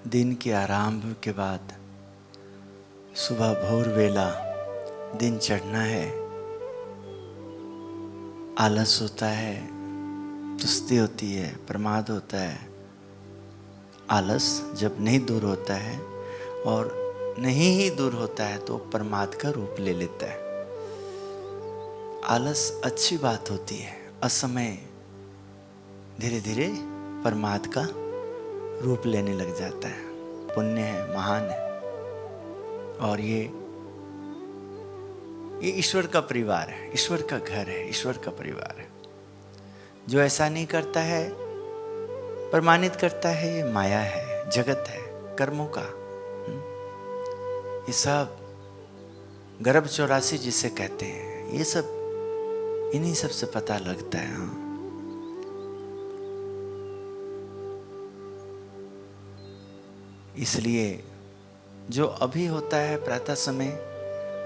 दिन के आरंभ के बाद सुबह भोर वेला दिन चढ़ना है। आलस होता है, सुस्ती होती है, प्रमाद होता है। आलस जब नहीं दूर होता है और नहीं ही दूर होता है तो प्रमाद का रूप ले लेता है। आलस अच्छी बात होती है, असमय धीरे धीरे प्रमाद का रूप लेने लग जाता है। पुण्य है, महान है। और ये ईश्वर का परिवार है, ईश्वर का घर है, ईश्वर का परिवार है। जो ऐसा नहीं करता है, प्रमाणित करता है, ये माया है, जगत है, कर्मों का। ये सब गर्भ 84 जिसे कहते हैं, ये सब इन्हीं सब से पता लगता है। हाँ, इसलिए जो अभी होता है प्रातः समय,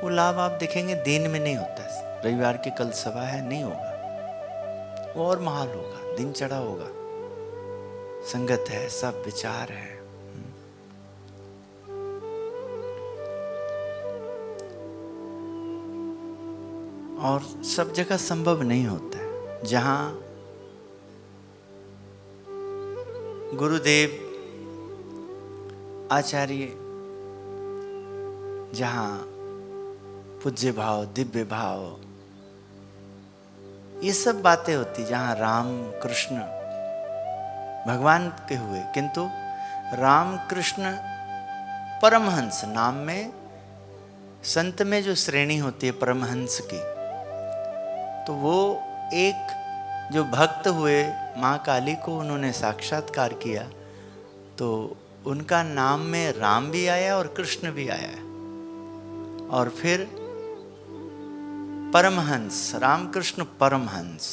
वो लाभ आप देखेंगे दिन में नहीं होता है। रविवार की कल सभा है, नहीं होगा, वो और महाल होगा, दिन चढ़ा होगा, संगत है, सब विचार है। और सब जगह संभव नहीं होता है। जहां गुरुदेव आचार्य, जहां पूज्य भाव, दिव्य भाव, ये सब बातें होती, जहां राम कृष्ण भगवान के हुए, किंतु राम कृष्ण परमहंस नाम में, संत में जो श्रेणी होती है परमहंस की, तो वो एक जो भक्त हुए, माँ काली को उन्होंने साक्षात्कार किया, तो उनका नाम में राम भी आया और कृष्ण भी आया। और फिर परमहंस, रामकृष्ण परमहंस,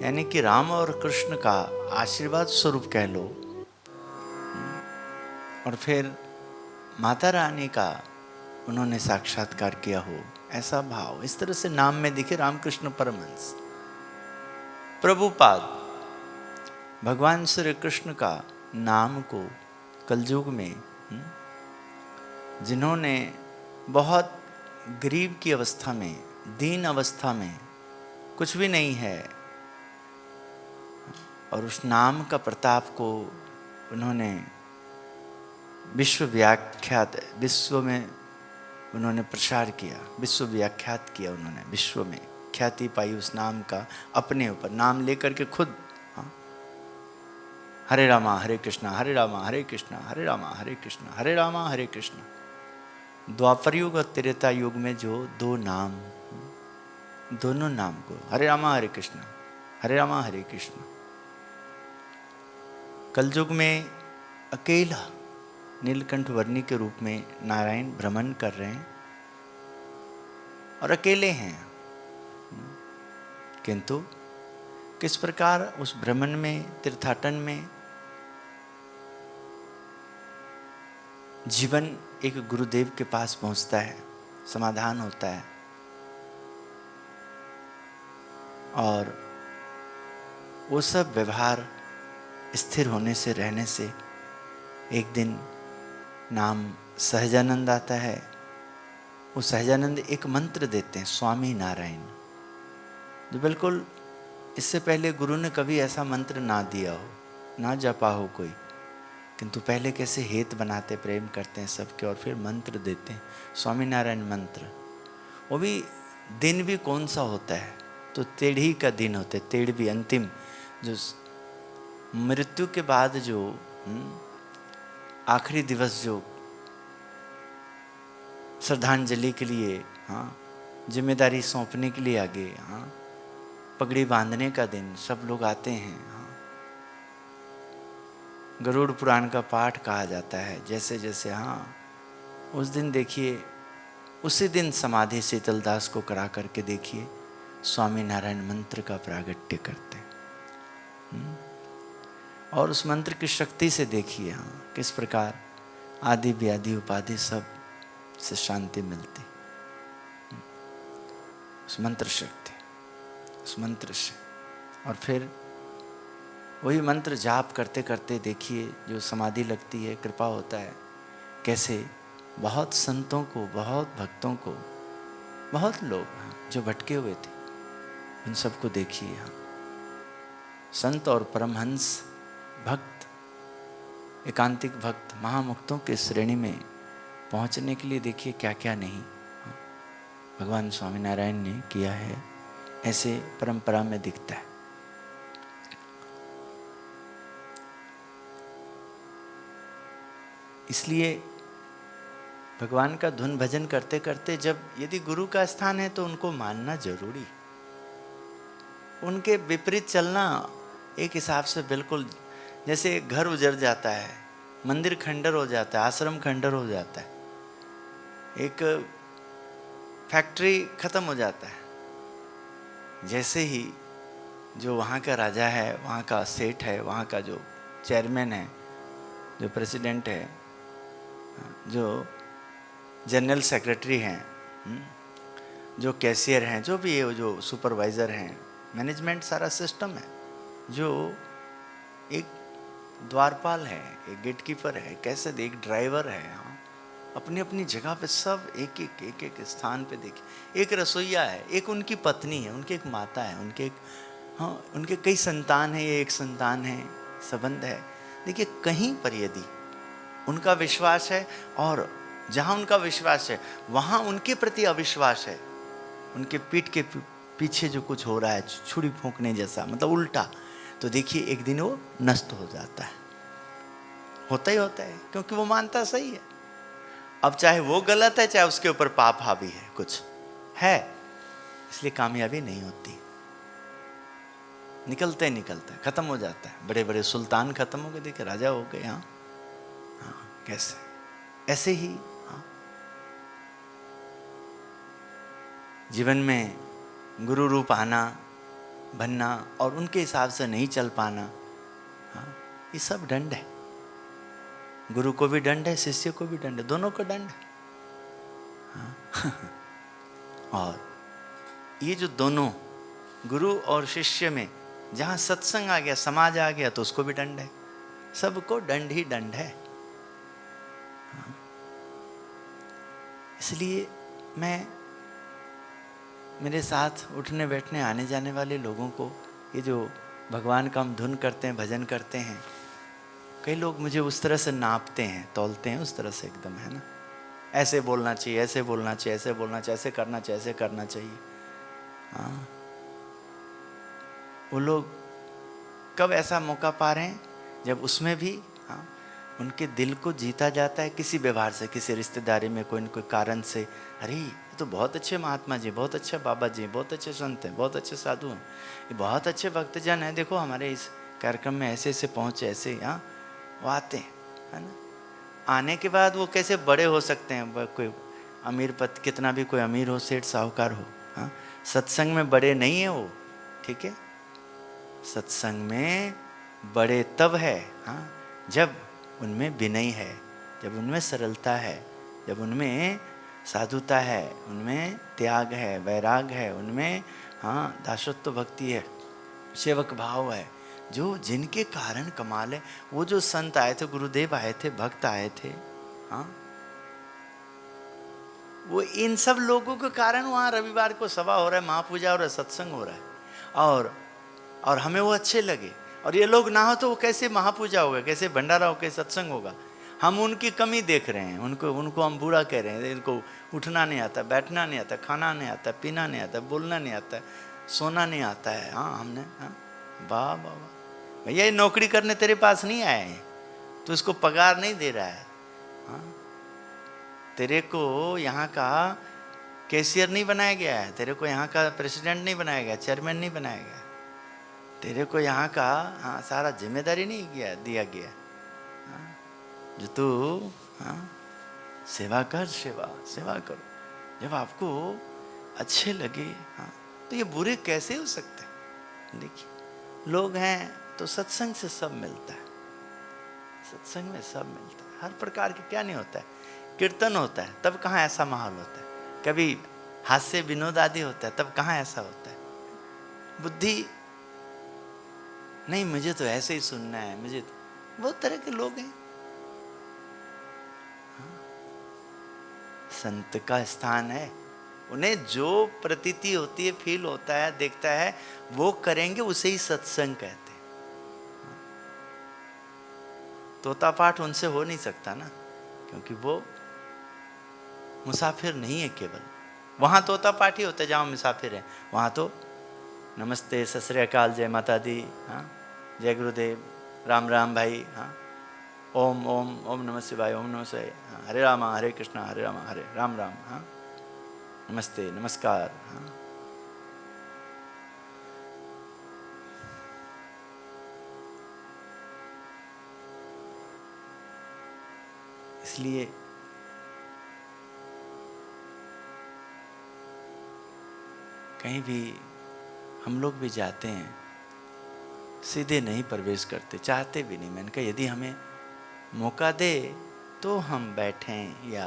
यानी कि राम और कृष्ण का आशीर्वाद स्वरूप कह लो। और फिर माता रानी का उन्होंने साक्षात्कार किया हो, ऐसा भाव इस तरह से नाम में दिखे, रामकृष्ण परमहंस। प्रभुपाद भगवान श्री कृष्ण का नाम को कलयुग में, जिन्होंने बहुत गरीब की अवस्था में, दीन अवस्था में, कुछ भी नहीं है, और उस नाम का प्रताप को उन्होंने विश्व व्याख्यात, विश्व में उन्होंने प्रसार किया, विश्व व्याख्यात किया, उन्होंने विश्व में ख्याति पाई उस नाम का, अपने ऊपर नाम लेकर के खुद। हाँ, हरे रामा हरे कृष्णा, हरे रामा हरे कृष्णा, हरे रामा हरे कृष्णा, हरे रामा हरे कृष्णा। द्वापर युग और त्रेता युग में जो दो नाम, दोनों नाम को, हरे रामा हरे कृष्णा, हरे रामा हरे कृष्णा। कलयुग में अकेला नीलकंठ वर्णी के रूप में नारायण भ्रमण कर रहे हैं और अकेले हैं, किंतु किस प्रकार उस भ्रमण में, तीर्थाटन में जीवन एक गुरुदेव के पास पहुंचता है, समाधान होता है। और वो सब व्यवहार स्थिर होने से, रहने से एक दिन नाम सहजानंद आता है। वो सहजानंद एक मंत्र देते हैं, स्वामी नारायण, जो बिल्कुल इससे पहले गुरु ने कभी ऐसा मंत्र ना दिया हो, ना जपा हो कोई, किंतु पहले कैसे हेत बनाते, प्रेम करते हैं सबके, और फिर मंत्र देते हैं, स्वामी नारायण मंत्र। वो भी दिन भी कौन सा होता है, तो तेढ़ी का दिन होता है, तेढ़वी, अंतिम, जो मृत्यु के बाद जो आखिरी दिवस, जो श्रद्धांजलि के लिए, हाँ, जिम्मेदारी सौंपने के लिए आगे, हाँ, पगड़ी बांधने का दिन, सब लोग आते हैं। हाँ, गरुड़ पुराण का पाठ कहा जाता है, जैसे जैसे, हाँ, उस दिन देखिए, उसी दिन समाधि शीतलदास को करा करके देखिए, स्वामी नारायण मंत्र का प्रागट्य करते हैं। और उस मंत्र की शक्ति से देखिए, हाँ, किस प्रकार आदि व्याधि उपाधि सब से शांति मिलती, उस मंत्र शक्ति, उस मंत्र से। और फिर वही मंत्र जाप करते करते देखिए जो समाधि लगती है, कृपा होता है, कैसे बहुत संतों को, बहुत भक्तों को, बहुत लोग जो भटके हुए थे, उन सबको देखिए यहाँ संत और परमहंस भक्त, एकांतिक भक्त, महामुक्तों के श्रेणी में पहुंचने के लिए देखिए क्या क्या नहीं भगवान स्वामीनारायण ने किया है, ऐसे परंपरा में दिखता है। इसलिए भगवान का धुन भजन करते करते जब यदि गुरु का स्थान है तो उनको मानना जरूरी, उनके विपरीत चलना एक हिसाब से बिल्कुल, जैसे घर उजड़ जाता है, मंदिर खंडर हो जाता है, आश्रम खंडर हो जाता है, एक फैक्ट्री खत्म हो जाता है, जैसे ही जो वहाँ का राजा है, वहाँ का सेठ है, वहाँ का जो चेयरमैन है, जो प्रेसिडेंट है, जो जनरल सेक्रेटरी हैं, जो कैशियर हैं, जो भी है, जो सुपरवाइज़र हैं, मैनेजमेंट सारा सिस्टम है, जो एक द्वारपाल है, एक गेटकीपर है, कैसे एक ड्राइवर है, अपनी अपनी जगह पे सब एक एक स्थान पे देखिए, एक रसोईया है, एक उनकी पत्नी है, उनकी एक माता है, उनके एक उनके कई संतान है, ये एक संतान है, संबंध है। देखिए कहीं पर यदि उनका विश्वास है और जहाँ उनका विश्वास है वहाँ उनके प्रति अविश्वास है, उनके पीठ के पीछे जो कुछ हो रहा है छुरी फूंकने जैसा, मतलब उल्टा, तो देखिए एक दिन वो नष्ट हो जाता है, होता ही होता है, क्योंकि वो मानता सही है। अब चाहे वो गलत है, चाहे उसके ऊपर पाप हावी है, कुछ है, इसलिए कामयाबी नहीं होती, निकलते निकलते खत्म हो जाता है। बड़े बड़े सुल्तान खत्म हो गए, देखिए राजा हो गए, हाँ कैसे, ऐसे ही जीवन में गुरु रूप आना, बनना और उनके हिसाब से नहीं चल पाना, ये सब दंड है। गुरु को भी दंड है, शिष्य को भी दंड है, दोनों को दंड है। और ये जो दोनों गुरु और शिष्य में जहाँ सत्संग आ गया, समाज आ गया, तो उसको भी दंड है, सबको दंड ही दंड है। इसलिए मैं मेरे साथ उठने बैठने आने जाने वाले लोगों को, ये जो भगवान का हम धुन करते हैं, भजन करते हैं, कई लोग मुझे उस तरह से नापते हैं, तौलते हैं उस तरह से एकदम, है ना, ऐसे बोलना चाहिए, ऐसे बोलना चाहिए, ऐसे बोलना चाहिए, ऐसे करना चाहिए, ऐसे करना चाहिए। हाँ, वो लोग कब ऐसा मौका पा रहे हैं जब उसमें भी उनके दिल को जीता जाता है किसी व्यवहार से, किसी रिश्तेदारी में कोई न कोई कारण से, अरे ये तो बहुत अच्छे महात्मा जी, बहुत अच्छे बाबा जी, बहुत अच्छे संत हैं, बहुत अच्छे साधु हैं, ये बहुत अच्छे भक्तजन हैं, देखो हमारे इस कार्यक्रम में ऐसे ऐसे पहुँचे, ऐसे वो आते हैं, है ना। आने के बाद वो कैसे बड़े हो सकते हैं, कोई अमीर पद, कितना भी कोई अमीर हो, सेठ साहूकार हो, सत्संग में बड़े नहीं है वो, ठीक है। सत्संग में बड़े तब है जब उनमें विनय है, जब उनमें सरलता है, जब उनमें साधुता है, उनमें त्याग है, वैराग है, उनमें दासत्व भक्ति है, सेवक भाव है, जो जिनके कारण कमाल है। वो जो संत आए थे, गुरुदेव आए थे, भक्त आए थे, वो इन सब लोगों के कारण वहाँ रविवार को सभा हो रहा है, महापूजा हो रहा है, सत्संग हो रहा है, और हमें वो अच्छे लगे। और ये लोग ना हो तो वो कैसे महापूजा होगा, कैसे भंडारा होगा, कैसे सत्संग होगा। हम उनकी कमी देख रहे हैं, उनको हम बुरा कह रहे हैं, इनको उठना नहीं आता, बैठना नहीं आता, खाना नहीं आता, पीना नहीं आता, बोलना नहीं आता, सोना नहीं आता है। हमने वाह वाह वाह भैया, ये नौकरी करने तेरे पास नहीं आए हैं, तो इसको पगार नहीं दे रहा है, तेरे को यहाँ का कैशियर नहीं बनाया गया है, तेरे को यहाँ का प्रेसिडेंट नहीं बनाया गया, चेयरमैन नहीं बनाया गया, तेरे को यहाँ का सारा जिम्मेदारी नहीं दिया गया, जो तू सेवा कर, सेवा करो। जब आपको अच्छे लगे तो ये बुरे कैसे हो सकते हैं। देखिए लोग हैं तो सत्संग से सब मिलता है, सत्संग में सब मिलता है, हर प्रकार के क्या नहीं होता है, कीर्तन होता है तब कहाँ ऐसा माहौल होता है, कभी हास्य विनोद आदि होता है तब कहाँ ऐसा होता है। बुद्धि नहीं मुझे तो ऐसे ही सुनना है, मुझे बहुत तरह के लोग हैं। संत का स्थान है, उन्हें जो प्रतीति होती है, फील होता है, देखता है, वो करेंगे, उसे ही सत्संग कहते हैं। तोता पाठ उनसे हो नहीं सकता ना, क्योंकि वो मुसाफिर नहीं है केवल। वहां तोता पाठ ही होता है जहां मुसाफिर है, वहां तो नमस्ते, सत श्री अकाल, जय माता दी, हाँ, जय गुरुदेव, राम राम भाई, हाँ, ओम ओम ओम नमः शिवाय, ओम नमः शिवाय, हाँ, हरे रामा हरे कृष्णा, हरे रामा हरे राम राम, हाँ, नमस्ते नमस्कार, हाँ। इसलिए कहीं भी हम लोग भी जाते हैं, सीधे नहीं प्रवेश करते, चाहते भी नहीं। मैंने कहा यदि हमें मौका दे तो हम बैठें, या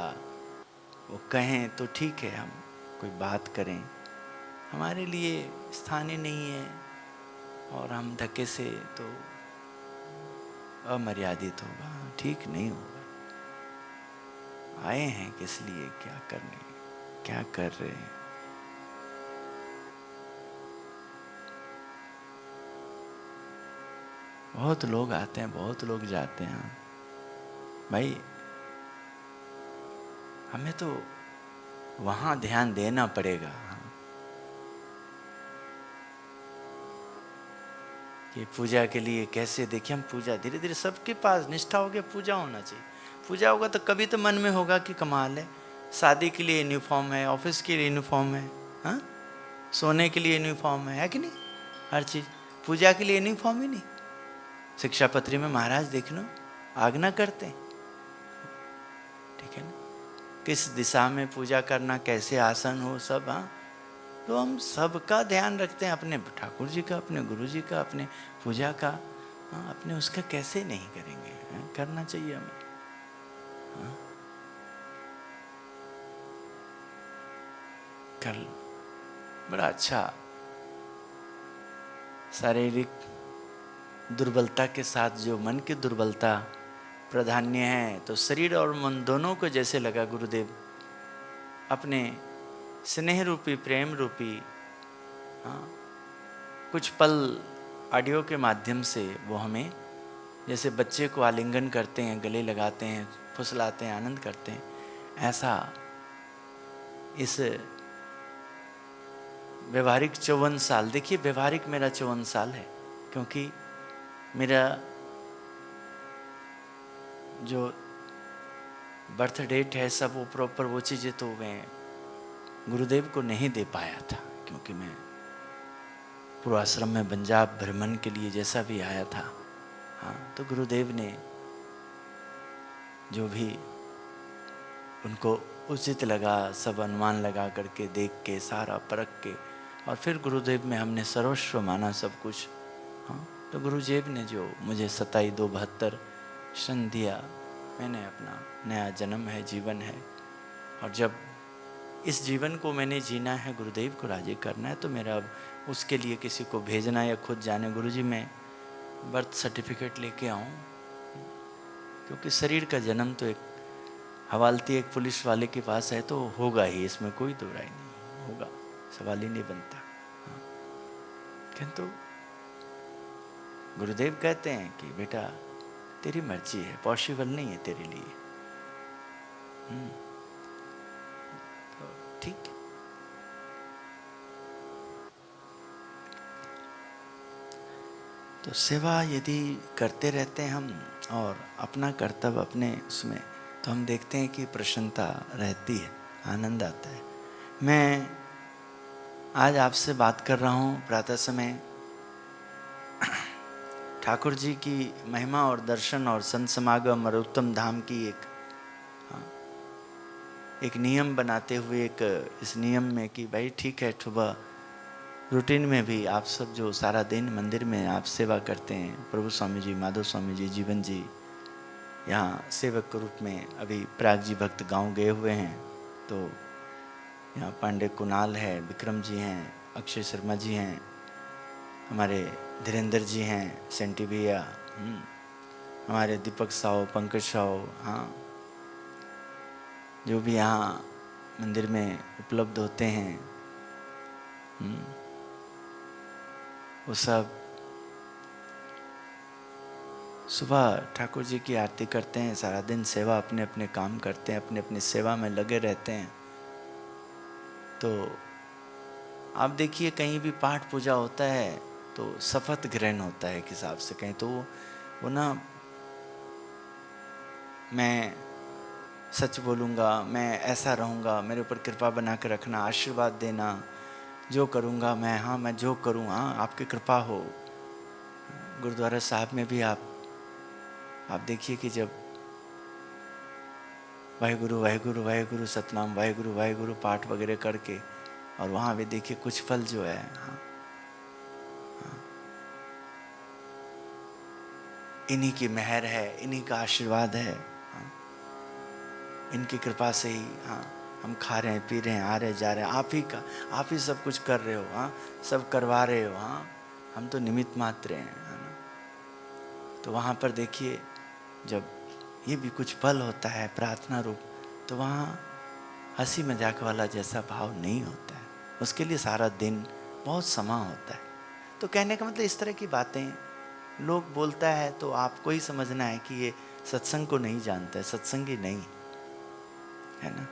वो कहें तो ठीक है, हम कोई बात करें, हमारे लिए स्थान ही नहीं है, और हम धक्के से तो अमर्यादित होगा, ठीक नहीं होगा। आए हैं किस लिए, क्या करने, क्या कर रहे हैं। बहुत लोग आते हैं, बहुत लोग जाते हैं भाई, हमें तो वहां ध्यान देना पड़ेगा। कि पूजा के लिए कैसे, देखिए हम पूजा धीरे धीरे सबके पास निष्ठा हो गया, पूजा होना चाहिए। पूजा होगा तो कभी तो मन में होगा कि कमाल है, शादी के लिए यूनिफॉर्म है, ऑफिस के लिए यूनिफॉर्म है, हाँ, सोने के लिए यूनिफॉर्म है कि नहीं, हर चीज़। पूजा के लिए यूनिफॉर्म ही नहीं। शिक्षा पत्री में महाराज देख लो, आज्ञा करते हैं, ठीक है ना, किस दिशा में पूजा करना, कैसे आसन हो, सब, हाँ। तो हम सबका ध्यान रखते हैं, अपने ठाकुर जी का, अपने गुरु जी का, अपने पूजा का, हाँ, अपने उसका कैसे नहीं करेंगे, हाँ, करना चाहिए हमें, हाँ। कल बड़ा अच्छा, शारीरिक दुर्बलता के साथ जो मन की दुर्बलता प्राधान्य है, तो शरीर और मन दोनों को जैसे लगा गुरुदेव अपने स्नेह रूपी, प्रेम रूपी, हाँ, कुछ पल ऑडियो के माध्यम से वो हमें, जैसे बच्चे को आलिंगन करते हैं, गले लगाते हैं, फुसलाते हैं, आनंद करते हैं, ऐसा इस व्यवहारिक 54 साल, देखिए व्यवहारिक मेरा 54 साल है, क्योंकि मेरा जो बर्थ डेट है सब वो प्रॉपर वो चीज़ें तो मैं गुरुदेव को नहीं दे पाया था, क्योंकि मैं पूर्वाश्रम में पंजाब भ्रमण के लिए जैसा भी आया था, हाँ, तो गुरुदेव ने जो भी उनको उचित लगा, सब अनुमान लगा करके, देख के, सारा परख के, और फिर गुरुदेव में हमने सर्वस्व माना सब कुछ, हाँ। तो गुरुदेव ने जो मुझे 27/2/72 क्षण दिया, मैंने अपना नया जन्म है, जीवन है, और जब इस जीवन को मैंने जीना है, गुरुदेव को राजी करना है, तो मेरा अब उसके लिए किसी को भेजना या खुद जाने, गुरुजी मैं बर्थ सर्टिफिकेट लेके आऊँ, क्योंकि शरीर का जन्म तो एक हवालती एक पुलिस वाले के पास है, तो होगा ही, इसमें कोई दो राय नहीं, होगा, सवाल ही नहीं बनता, हाँ। किंतु गुरुदेव कहते हैं कि बेटा तेरी मर्जी है, पॉसिबल नहीं है तेरे लिए, तो ठीक। तो सेवा यदि करते रहते हैं हम, और अपना कर्तव्य अपने उसमें, तो हम देखते हैं कि प्रसन्नता रहती है, आनंद आता है। मैं आज आपसे बात कर रहा हूँ प्रातः समय ठाकुर जी की महिमा और दर्शन और संत समागम और उत्तम धाम की एक नियम बनाते हुए, एक इस नियम में कि भाई ठीक है, सुबह रूटीन में भी आप सब जो सारा दिन मंदिर में आप सेवा करते हैं, प्रभु स्वामी जी, माधव स्वामी जी, जीवन जी यहाँ सेवक के रूप में अभी प्राग जी भक्त गांव गए हुए हैं, तो यहाँ पांडे कुणाल है, विक्रम जी हैं, अक्षय शर्मा जी हैं, हमारे धीरेन्द्र जी हैं, सेंटी भैया, हमारे दीपक साहू, पंकज साहू, हाँ, जो भी यहाँ मंदिर में उपलब्ध होते हैं, वो सब सुबह ठाकुर जी की आरती करते हैं, सारा दिन सेवा अपने अपने काम करते हैं, अपने अपनी सेवा में लगे रहते हैं। तो आप देखिए कहीं भी पाठ पूजा होता है तो शपथ ग्रहण होता है एक हिसाब से कहीं तो वो ना, मैं सच बोलूँगा, मैं ऐसा रहूँगा, मेरे ऊपर कृपा बना के रखना, आशीर्वाद देना, जो करूँगा मैं, हाँ मैं जो करूँ, हाँ आपकी कृपा हो। गुरुद्वारा साहब में भी आप देखिए कि जब वाहेगुरु वाहेगुरु वाहेगुरु सतनाम वाहेगुरु वाहेगुरु पाठ वगैरह करके, और वहाँ भी देखिए कुछ फल जो है, हाँ, हाँ, इन्हीं की मेहर है, इन्हीं का आशीर्वाद है, हाँ, इनकी कृपा से ही, हाँ, हम खा रहे हैं, पी रहे हैं, आ रहे जा रहे हैं, आप ही सब कुछ कर रहे हो, हाँ, सब करवा रहे हो, हाँ, हम तो निमित्त मात्र हैं, है ना। तो वहाँ पर देखिए जब ये भी कुछ फल होता है प्रार्थना रूप, तो वहाँ हंसी मजाक वाला जैसा भाव नहीं होता है, उसके लिए सारा दिन बहुत समा होता है। तो कहने का मतलब इस तरह की बातें लोग बोलता है तो आपको ही समझना है कि ये सत्संग को नहीं जानता है, सत्संगी नहीं है ना।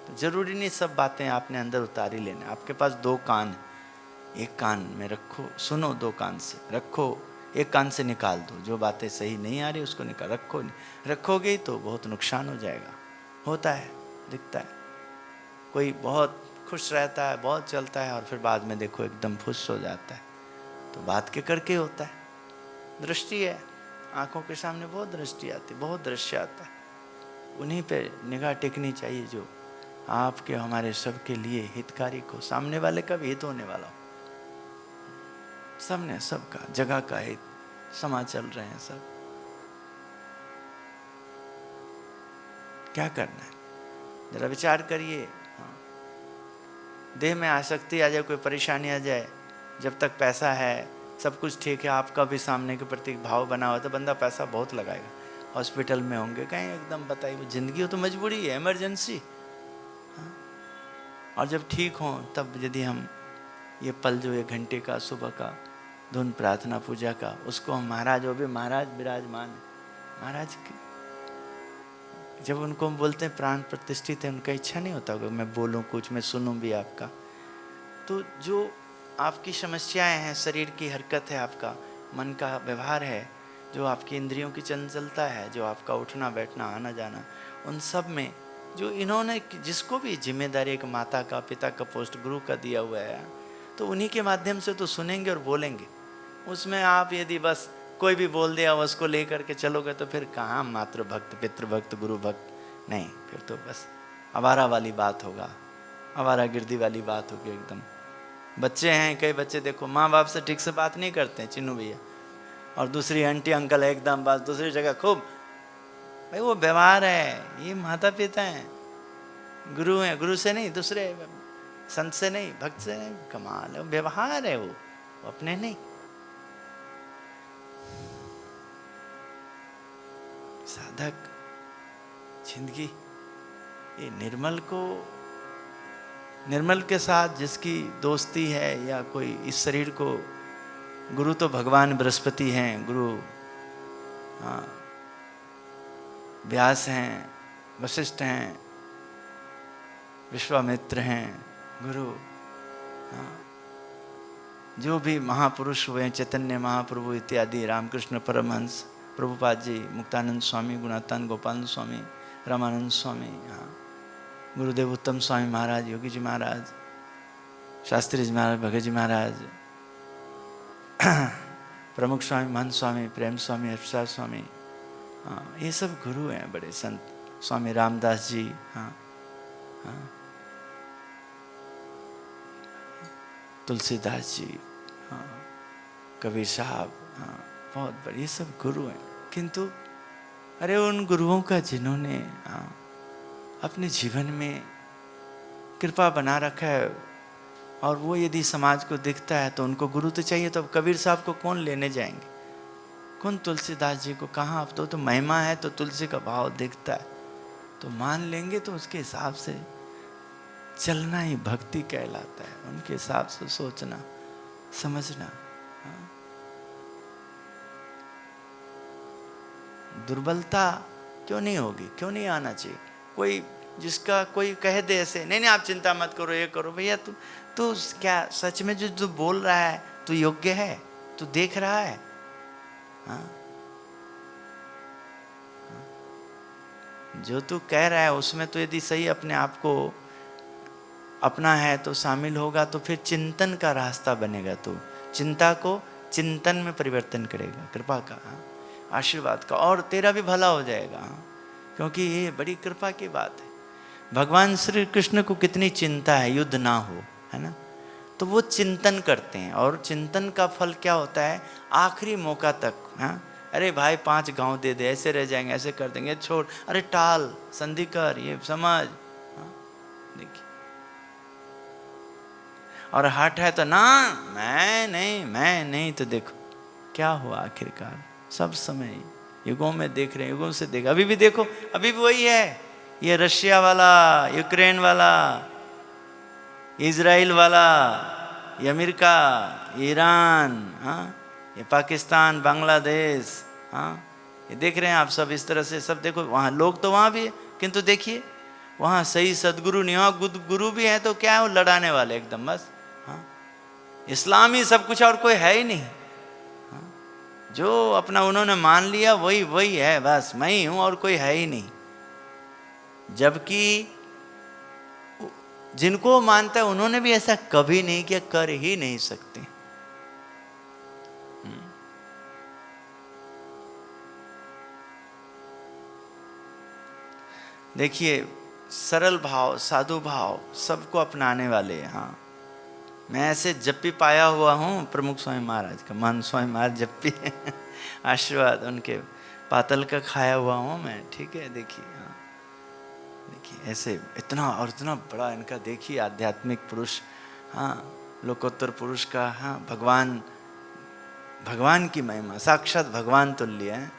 तो जरूरी नहीं सब बातें आपने अंदर उतारी लेना। आपके पास दो कान, एक कान में रखो, सुनो, दो कान से रखो, एक कान से निकाल दो, जो बातें सही नहीं आ रही उसको निकाल रखो, नहीं रखोगे ही तो बहुत नुकसान हो जाएगा। होता है, दिखता है, कोई बहुत खुश रहता है, बहुत चलता है, और फिर बाद में देखो एकदम फुस हो जाता है, तो बात के करके होता है। दृष्टि है, आंखों के सामने बहुत दृष्टि आती, बहुत दृश्य आता है, उन्हीं पे निगाह टेकनी चाहिए जो आपके हमारे सबके लिए हितकारी हो, सामने वाले का भी हित होने वाला हो, सबने सबका जगह का हित, समा चल रहे हैं सब, क्या करना है जरा विचार करिए। हाँ, देह में आसक्ति आ जाए, कोई परेशानी आ जाए, जब तक पैसा है सब कुछ ठीक है, आपका भी सामने के प्रति भाव बना हुआ, तो बंदा पैसा बहुत लगाएगा, हॉस्पिटल में होंगे कहीं एकदम, बताइए, वो जिंदगी हो तो मजबूरी है, इमरजेंसी। हाँ, और जब ठीक हो तब यदि हम ये पल जो 1 घंटे का सुबह का धुन प्रार्थना पूजा का, उसको हम महाराज, वो भी महाराज विराजमान है, महाराज की जब उनको हम बोलते हैं प्राण प्रतिष्ठित है, उनका इच्छा नहीं होता कि मैं बोलूं कुछ, मैं सुनूं भी आपका। तो जो आपकी समस्याएं हैं, शरीर की हरकत है, आपका मन का व्यवहार है, जो आपकी इंद्रियों की चंचलता है, जो आपका उठना बैठना आना जाना, उन सब में जो इन्होंने जिसको भी जिम्मेदारी एक माता का, पिता का, पोस्ट गुरु का दिया हुआ है, तो उन्हीं के माध्यम से तो सुनेंगे और बोलेंगे। उसमें आप यदि बस कोई भी बोल दिया उसको लेकर के चलोगे तो फिर कहाँ मातृ भक्त, पितृ भक्त, गुरु भक्त, नहीं, फिर तो बस आवारा वाली बात होगा, आवारा गिरदी वाली बात होगी एकदम। बच्चे हैं, कई बच्चे देखो माँ बाप से ठीक से बात नहीं करते हैं, चिन्नू भैया, और दूसरी आंटी अंकल एकदम बस दूसरी जगह खूब, भाई वो व्यवहार है, ये माता पिता हैं, गुरु हैं, गुरु से नहीं, दूसरे संत से नहीं, भक्त से नहीं, कमाल है, व्यवहार है, वो अपने नहीं। साधक जिंदगी, ये निर्मल के साथ जिसकी दोस्ती है, या कोई इस शरीर को, गुरु तो भगवान बृहस्पति हैं, गुरु, हाँ, व्यास हैं, वशिष्ठ हैं, विश्वामित्र हैं, गुरु, हाँ, जो भी महापुरुष हुए, चैतन्य महाप्रभु इत्यादि, रामकृष्ण परमहंस, प्रभुपाद जी, मुक्तानंद स्वामी, गुणातान गोपाल स्वामी, रामानंद स्वामी, हाँ, गुरुदेव उत्तम स्वामी महाराज, योगी जी महाराज, शास्त्री जी महाराज, भगत जी महाराज, प्रमुख स्वामी, महंत स्वामी, प्रेम स्वामी, हर्षा स्वामी, हाँ, ये सब गुरु हैं, बड़े संत, स्वामी रामदास जी, हाँ, हाँ, तुलसीदास जी, हाँ, कबीर साहब, हाँ, बहुत बड़े, ये सब गुरु हैं। किंतु अरे उन गुरुओं का जिन्होंने, हाँ, अपने जीवन में कृपा बना रखा है, और वो यदि समाज को दिखता है तो उनको गुरु तो चाहिए, तो अब कबीर साहब को कौन लेने जाएंगे, कौन तुलसीदास जी को, कहाँ। अब तो महिमा है तो तुलसी का भाव दिखता है तो मान लेंगे, तो उसके हिसाब से चलना ही भक्ति कहलाता है, उनके हिसाब से सोचना समझना। हाँ? दुर्बलता क्यों नहीं होगी, क्यों नहीं आना चाहिए। कोई जिसका कोई कह दे ऐसे, नहीं नहीं आप चिंता मत करो, ये करो, भैया तू क्या सच में जो तू बोल रहा है तू योग्य है, तू देख रहा है। हाँ? जो तू कह रहा है उसमें तो यदि सही अपने आप को अपना है तो शामिल होगा, तो फिर चिंतन का रास्ता बनेगा, तो चिंता को चिंतन में परिवर्तन करेगा, कृपा का, आशीर्वाद का, और तेरा भी भला हो जाएगा। क्योंकि ये बड़ी कृपा की बात है। भगवान श्री कृष्ण को कितनी चिंता है युद्ध ना हो, है ना, तो वो चिंतन करते हैं, और चिंतन का फल क्या होता है, आखिरी मौका तक। हाँ, अरे भाई 5 गांव दे दे, ऐसे रह जाएंगे, ऐसे कर देंगे, छोड़, अरे टाल, संधि कर, ये समझ। हाँ, देखिए, और हट है तो ना, मैं नहीं, तो देखो क्या हुआ आखिरकार। सब समय युगों में देख रहे हैं, युगों से देख, अभी भी देखो, अभी भी वही है। ये रशिया वाला, यूक्रेन वाला, इजराइल वाला, ये अमेरिका, ईरान, हाँ, ये पाकिस्तान, बांग्लादेश, हाँ, ये देख रहे हैं आप सब इस तरह से। सब देखो, वहाँ लोग तो वहाँ भी है, किंतु देखिए वहाँ सही सदगुरु नहीं, वहाँ गुरु भी है तो क्या है, वो लड़ाने वाले एकदम बस। हाँ, इस्लाम ही सब कुछ, और कोई है ही नहीं। हाँ, जो अपना उन्होंने मान लिया वही है, बस मैं ही हूँ और कोई है ही नहीं। जबकि जिनको मानता है उन्होंने भी ऐसा कभी नहीं किया, कर ही नहीं सकते। देखिए, सरल भाव, साधु भाव सबको अपनाने वाले। हाँ, मैं ऐसे जप्पी पाया हुआ हूँ प्रमुख स्वामी महाराज का, मान स्वामी महाराज जप्पी आशीर्वाद उनके पातल का खाया हुआ हूँ मैं, ठीक है। देखिए, हाँ, देखिए ऐसे इतना और इतना बड़ा इनका, देखिए आध्यात्मिक पुरुष, हाँ, लोकोत्तर पुरुष का, हाँ, भगवान की महिमा, साक्षात भगवान तुल्य है।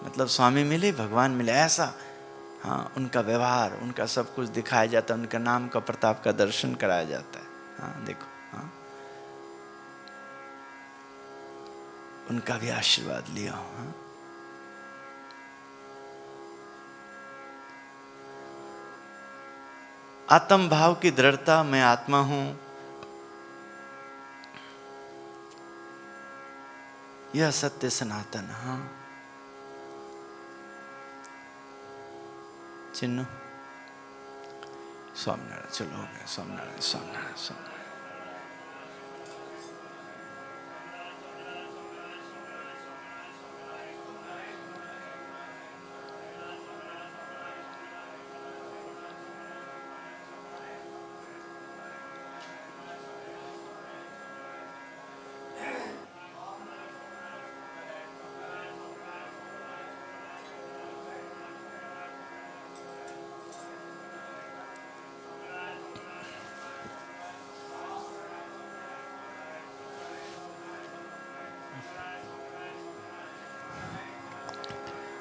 मतलब स्वामी मिले, भगवान मिले, ऐसा। हाँ, उनका व्यवहार, उनका सब कुछ दिखाया जाता है, उनका नाम का प्रताप का दर्शन कराया जाता है। हाँ, देखो, हाँ, उनका भी आशीर्वाद लिया हो। हाँ, आत्म भाव की दृढ़ता, मैं आत्मा हूं, यह सत्य सनातन। हाँ, चिन्ह स्वामीनारायण, चलो हो गया, स्वामीनारायण स्वामीनारायण स्वामीनारायण।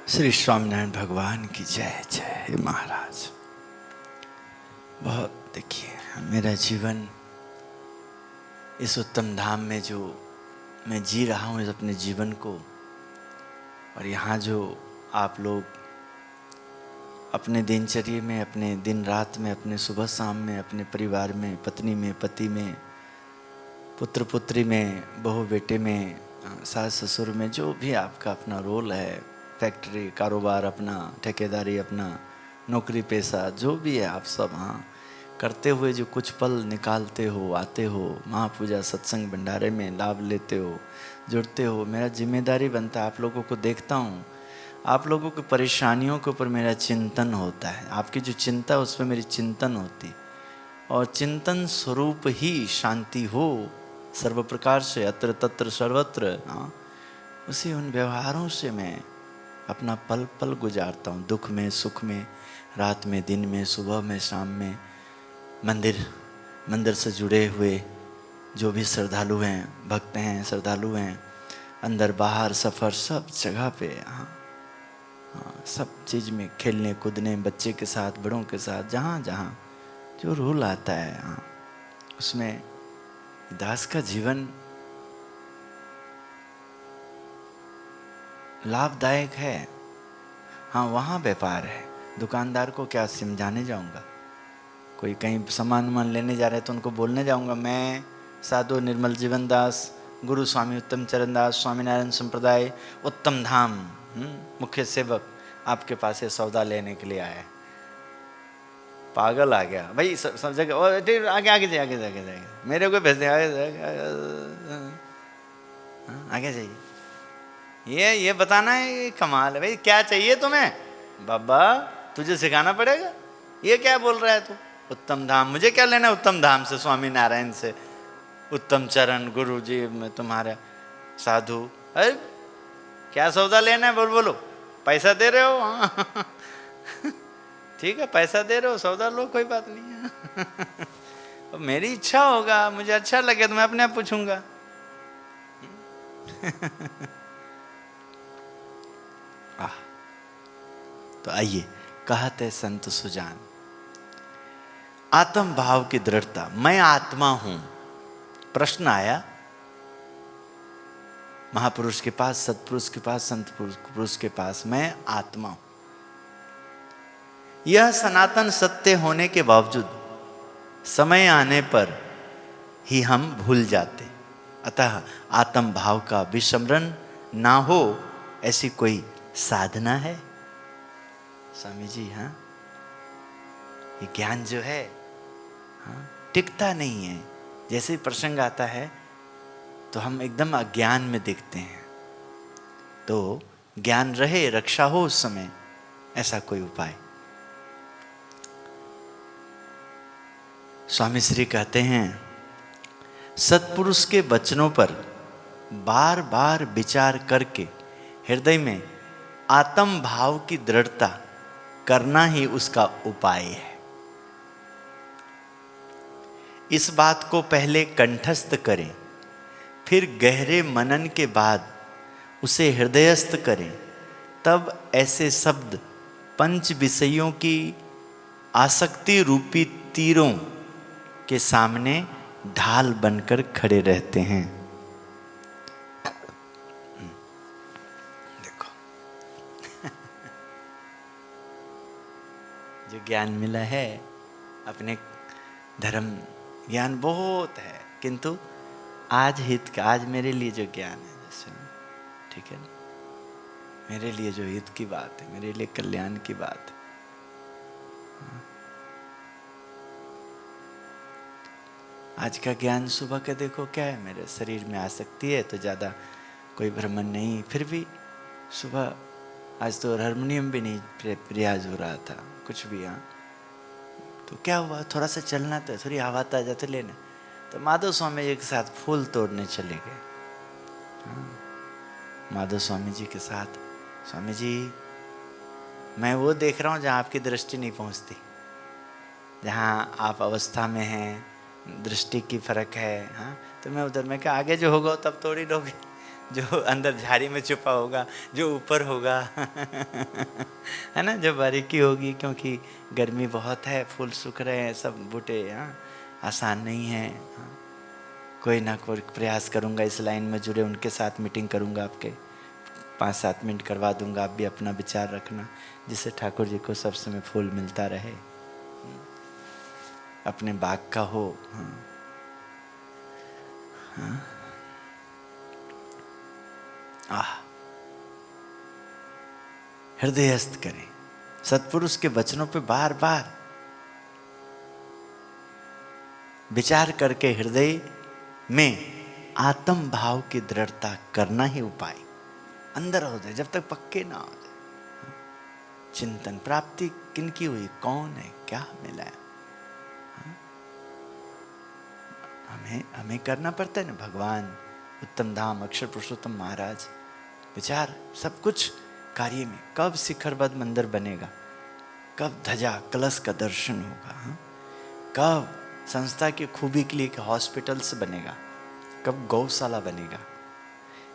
श्री स्वामीनारायण भगवान की जय जय। हे महाराज, बहुत देखिए मेरा जीवन इस उत्तम धाम में जो मैं जी रहा हूँ इस अपने जीवन को, और यहाँ जो आप लोग अपने दिनचर्या में, अपने दिन रात में, अपने सुबह शाम में, अपने परिवार में, पत्नी में, पति में, पुत्र पुत्री में, बहू बेटे में, सास ससुर में, जो भी आपका अपना रोल है, फैक्ट्री, कारोबार अपना, ठेकेदारी अपना, नौकरी पेशा, जो भी है आप सब, हाँ, करते हुए जो कुछ पल निकालते हो, आते हो, महापूजा सत्संग भंडारे में लाभ लेते हो, जुड़ते हो, मेरा जिम्मेदारी बनता है। आप लोगों को देखता हूँ, आप लोगों की परेशानियों के ऊपर मेरा चिंतन होता है, आपकी जो चिंता है उस पर मेरी चिंतन होती, और चिंतन स्वरूप ही शांति हो सर्व प्रकार से, अत्र तत्र सर्वत्र। हाँ, उसी उन व्यवहारों से मैं अपना पल पल गुजारता हूँ, दुख में, सुख में, रात में, दिन में, सुबह में, शाम में, मंदिर मंदिर से जुड़े हुए जो भी श्रद्धालु हैं, भक्त हैं, श्रद्धालु हैं, अंदर बाहर सफ़र सब जगह पे, हाँ हाँ, सब चीज़ में खेलने कूदने, बच्चे के साथ, बड़ों के साथ, जहाँ जहाँ जो रूल आता है, हाँ उसमें दास का जीवन लाभदायक है। हाँ वहाँ व्यापार है, दुकानदार को क्या समझाने जाऊँगा? कोई कहीं सामान वामान लेने जा रहे हैं तो उनको बोलने जाऊँगा, मैं साधु निर्मल जीवन दास, गुरु स्वामी उत्तम चरण दास, स्वामीनारायण संप्रदाय उत्तम धाम मुख्य सेवक आपके पास ये सौदा लेने के लिए आया है। पागल आ गया भाई, सब जगह आगे आगे जाइए, आगे जाइए, मेरे को भेज दे, आगे जाइए। ये बताना है, ये कमाल है भाई, क्या चाहिए तुम्हें? बाबा तुझे सिखाना पड़ेगा, ये क्या बोल रहा है तू? उत्तम धाम, मुझे क्या लेना है उत्तम धाम से, स्वामी नारायण से, उत्तम चरण गुरु जी में तुम्हारा साधु? अरे क्या सौदा लेना है, बोलो पैसा दे रहे हो? ठीक है पैसा दे रहे हो, सौदा लो, कोई बात नहीं है। मेरी इच्छा होगा, मुझे अच्छा लगे तो मैं अपने आप पूछूंगा। तो आइए, कहते संत सुजान, आत्म भाव की दृढ़ता, मैं आत्मा हूं। प्रश्न आया महापुरुष के पास, सत्पुरुष के पास, संत पुरुष के पास, मैं आत्मा हूं। यह सनातन सत्य होने के बावजूद समय आने पर ही हम भूल जाते। अतः आत्म भाव का विस्मरण ना हो, ऐसी कोई साधना है स्वामी जी? हाँ ये ज्ञान जो है, हाँ टिकता नहीं है। जैसे ही प्रसंग आता है तो हम एकदम अज्ञान में दिखते हैं। तो ज्ञान रहे, रक्षा हो उस समय, ऐसा कोई उपाय? स्वामी श्री कहते हैं, सत्पुरुष के वचनों पर बार बार विचार करके हृदय में आत्म भाव की दृढ़ता करना ही उसका उपाय है। इस बात को पहले कंठस्थ करें, फिर गहरे मनन के बाद उसे हृदयस्थ करें, तब ऐसे शब्द पंच विषयों की आसक्ति रूपी तीरों के सामने ढाल बनकर खड़े रहते हैं। देखो जो ज्ञान मिला है, अपने धर्म ज्ञान बहुत है, किंतु आज हित का, आज मेरे लिए जो ज्ञान है, जैसे ठीक है ना, मेरे लिए जो हित की बात है, मेरे लिए कल्याण की बात है, आज का ज्ञान सुबह के देखो क्या है, मेरे शरीर में आसक्ति है तो ज़्यादा कोई भ्रमण नहीं, फिर भी सुबह आज तो हारमोनियम भी नहीं प्रयास हो रहा था, कुछ भी। हाँ तो क्या हुआ, थोड़ा सा चलना था, थोड़ी हवा ताजा तो लेना, तो माधव स्वामी जी के साथ फूल तोड़ने चले गए। हाँ माधव स्वामी जी के साथ, स्वामी जी मैं वो देख रहा हूँ जहाँ आपकी दृष्टि नहीं पहुँचती, जहाँ आप अवस्था में हैं, दृष्टि की फर्क है। हाँ तो मैं उधर, मैं क्या आगे जो होगा तब तोड़ी लोगे, जो अंदर झाड़ी में छुपा होगा, जो ऊपर होगा है ना, जो बारीकी होगी, क्योंकि गर्मी बहुत है, फूल सूख रहे हैं, सब बूटे, हाँ आसान नहीं है। हाँ कोई ना कोई प्रयास करूँगा, इस लाइन में जुड़े उनके साथ मीटिंग करूँगा, आपके 5-7 मिनट करवा दूँगा, आप भी अपना विचार रखना, जिससे ठाकुर जी को सब समय फूल मिलता रहे, अपने बाग का हो। हाँ हाँ हृदयस्थ करें, सत्पुरुष के वचनों पे बार बार विचार करके हृदय में आत्म भाव की दृढ़ता करना ही उपाय। अंदर हो जाए, जब तक पक्के ना हो जाए। चिंतन, प्राप्ति किनकी हुई, कौन है, क्या मिला है, हमें करना पड़ता है ना। भगवान, उत्तम धाम, अक्षर पुरुषोत्तम महाराज, विचार सब कुछ कार्य में। कब शिखरबद्ध मंदिर बनेगा, कब ध्वजा कलश का दर्शन होगा, कब संस्था की खूबी के लिए हॉस्पिटल्स बनेगा, कब गौशाला बनेगा,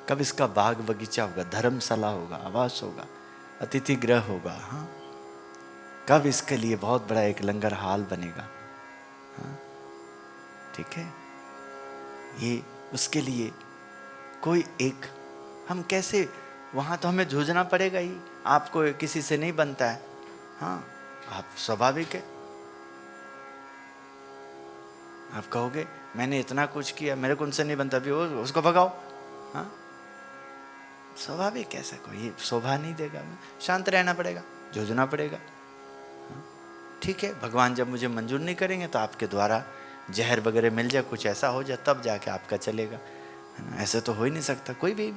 कब इसका बाग बगीचा होगा, धर्मशाला होगा, आवास होगा, अतिथि गृह होगा, हाँ, कब इसके लिए बहुत बड़ा एक लंगर हाल बनेगा, हाँ, ठीक है। ये उसके लिए कोई एक, हम कैसे, वहाँ तो हमें जूझना पड़ेगा ही, आपको किसी से नहीं बनता है, हाँ, आप स्वाभाविक है, आप कहोगे मैंने इतना कुछ किया, मेरे को उनसे नहीं बनता, अभी उसको भगाओ, हाँ, स्वाभाविक, ऐसा कोई शोभा नहीं देगा, शांत रहना पड़ेगा, जूझना पड़ेगा, हाँ? ठीक है, भगवान जब मुझे मंजूर नहीं करेंगे तो आपके द्वारा जहर वगैरह मिल जाए, कुछ ऐसा हो जाए, तब जाके आपका चलेगा, है ना। ऐसे तो हो ही नहीं सकता कोई भी,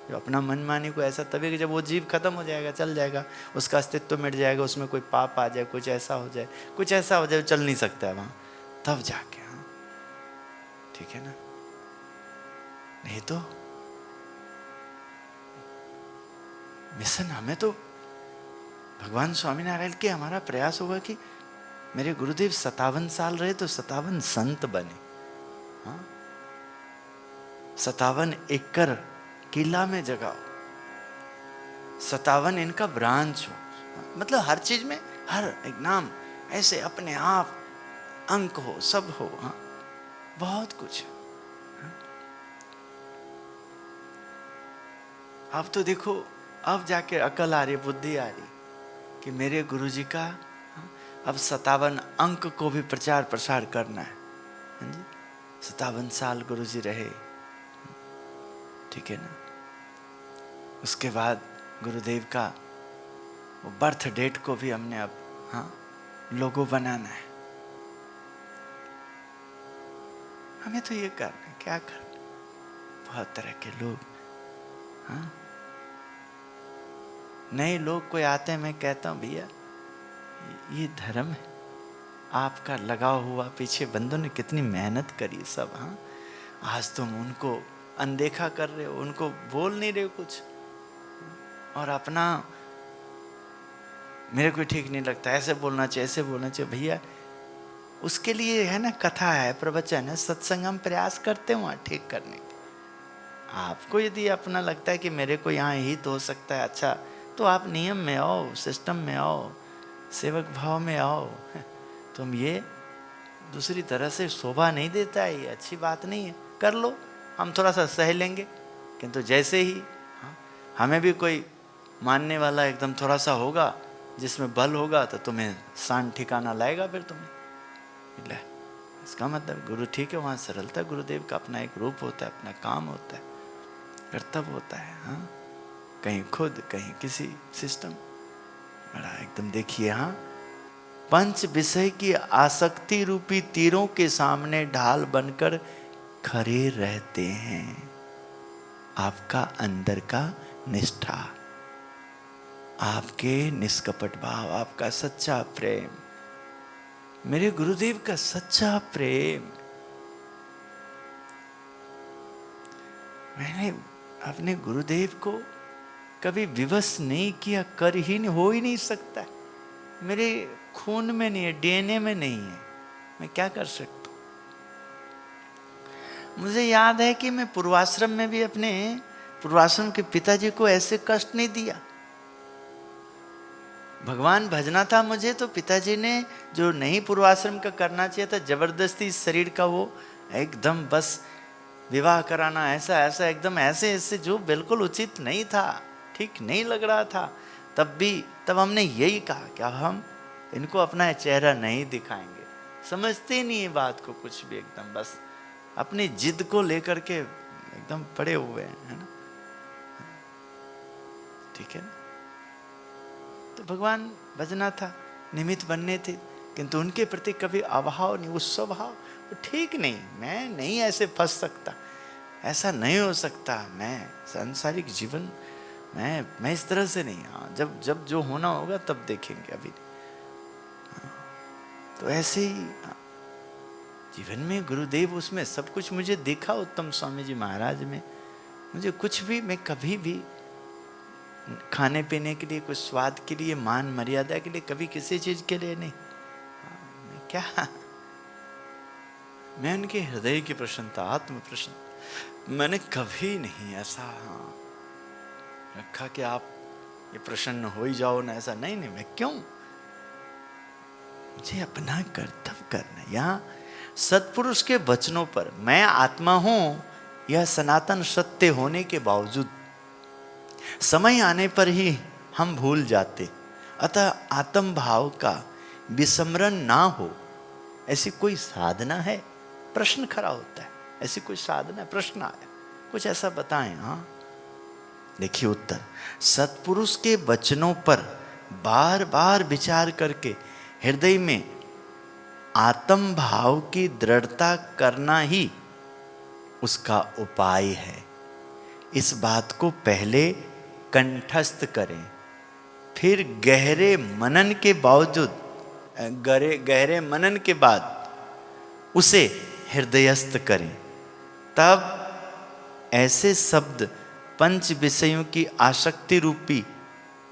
जो अपना मन मानी को ऐसा, तभी जब वो जीव खत्म हो जाएगा, चल जाएगा, उसका अस्तित्व मिट जाएगा, उसमें कोई पाप आ जाए, कुछ ऐसा हो जाए, कुछ ऐसा हो जाए, चल नहीं सकता है वहाँ, तब जाके, हाँ, ठीक है ना। नहीं तो मिशन, हमें तो भगवान स्वामीनारायण के हमारा प्रयास होगा कि मेरे गुरुदेव 57 साल रहे तो 57 संत बने, हाँ, 57 एकड़ किला में जगाओ, 57 इनका ब्रांच हो, मतलब हर चीज में, हर एक नाम ऐसे अपने आप अंक हो, सब हो, हाँ, बहुत कुछ, हाँ? अब तो देखो, अब जाके अकल आ रही, बुद्धि आ रही कि मेरे गुरुजी का, हाँ, अब 57 अंक को भी प्रचार प्रसार करना है, हाँ जी, 57 साल गुरुजी रहे, ठीक है ना। उसके बाद गुरुदेव का वो बर्थ डेट को भी हमने अब, हाँ, लोगो बनाना है, हमें तो ये करना है, क्या करना, बहुत तरह के लोग, हाँ, नए लोग कोई आते हैं, मैं कहता हूँ भैया ये धर्म है, आपका लगा हुआ, पीछे बंदों ने कितनी मेहनत करी सब, हाँ, आज तुम उनको अनदेखा कर रहे हो, उनको बोल नहीं रहे हो कुछ, और अपना मेरे को ठीक नहीं लगता, ऐसे बोलना चाहिए, ऐसे बोलना चाहिए, भैया उसके लिए है ना, कथा है, प्रवचन है, सत्संग, हम प्रयास करते हैं वहाँ ठीक करने के। आपको यदि अपना लगता है कि मेरे को यहाँ हित हो सकता है, अच्छा, तो आप नियम में आओ, सिस्टम में आओ, सेवक भाव में आओ, तुम ये दूसरी तरह से शोभा नहीं देता है, ये अच्छी बात नहीं है, कर लो, हम थोड़ा सा सह लेंगे, किंतु जैसे ही, हाँ, हमें भी कोई मानने वाला एकदम थोड़ा सा होगा, जिसमें बल होगा, तो तुम्हें शान ठिकाना लाएगा, फिर तुम्हें ले, इसका मतलब गुरु ठीक है, वहाँ सरलता, गुरुदेव का अपना एक रूप होता है, अपना काम होता है, कर्तव्य होता है, हाँ, कहीं खुद, कहीं किसी सिस्टम, बड़ा एकदम देखिए, हाँ, पंच विषय की आसक्ति रूपी तीरों के सामने ढाल बनकर खड़े रहते हैं, आपका अंदर का निष्ठा, आपके निष्कपट भाव, आपका सच्चा प्रेम, मेरे गुरुदेव का सच्चा प्रेम, मैंने अपने गुरुदेव को कभी विवश नहीं किया, कर ही नहीं, हो ही नहीं सकता, मेरे खून में नहीं है, डीएनए में नहीं है, मैं क्या कर सकता हूँ। मुझे याद है कि मैं पूर्वाश्रम में भी अपने पूर्वाश्रम के पिताजी को ऐसे कष्ट नहीं दिया, भगवान भजना था मुझे, तो पिताजी ने जो नहीं पूर्वाश्रम का करना चाहिए था, जबरदस्ती शरीर का वो एकदम बस विवाह कराना, ऐसा ऐसा एकदम ऐसे ऐसे, जो बिल्कुल उचित नहीं था, ठीक नहीं लग रहा था, तब हमने यही कहा कि अब हम इनको अपना चेहरा नहीं दिखाएंगे, समझते ही नहीं है बात को कुछ भी, एकदम बस अपनी जिद को लेकर के एकदम पड़े हुए हैं, है ना, ठीक है ना। तो भगवान भजना था, निमित्त बनने थे, किंतु उनके प्रति कभी अभाव नहीं, उत्सव भाव ठीक नहीं, मैं नहीं ऐसे फंस सकता, ऐसा नहीं हो सकता, मैं सांसारिक जीवन, मैं इस तरह से नहीं, हाँ, जब जो होना होगा तब देखेंगे, अभी हाँ, तो ऐसे ही, हाँ, जीवन में गुरुदेव, उसमें सब कुछ मुझे दिखा, उत्तम स्वामी जी महाराज में, मुझे कुछ भी, मैं कभी भी खाने पीने के लिए, कुछ स्वाद के लिए, मान मर्यादा के लिए, कभी किसी चीज के लिए नहीं, मैं क्या, मैं उनके हृदय की प्रसन्नता, आत्म प्रसन्न, मैंने कभी नहीं ऐसा रखा कि आप ये प्रसन्न हो ही जाओ ना, ऐसा नहीं। मैं क्यों, मुझे अपना कर्तव्य करना। यहाँ सत्पुरुष के वचनों पर मैं आत्मा हूं, यह सनातन सत्य होने के बावजूद समय आने पर ही हम भूल जाते। अतः आत्म भाव का विस्मरण ना हो, ऐसी कोई साधना है? प्रश्न खड़ा होता है, ऐसी कोई साधना? प्रश्न आया, कुछ ऐसा बताएं। हाँ, देखिए उत्तर, सत्पुरुष के वचनों पर बार बार विचार करके हृदय में आत्म भाव की दृढ़ता करना ही उसका उपाय है। इस बात को पहले कंठस्थ करें, फिर गहरे मनन के बावजूद, गहरे मनन के बाद उसे हृदयस्थ करें। तब ऐसे शब्द पंच विषयों की आसक्ति रूपी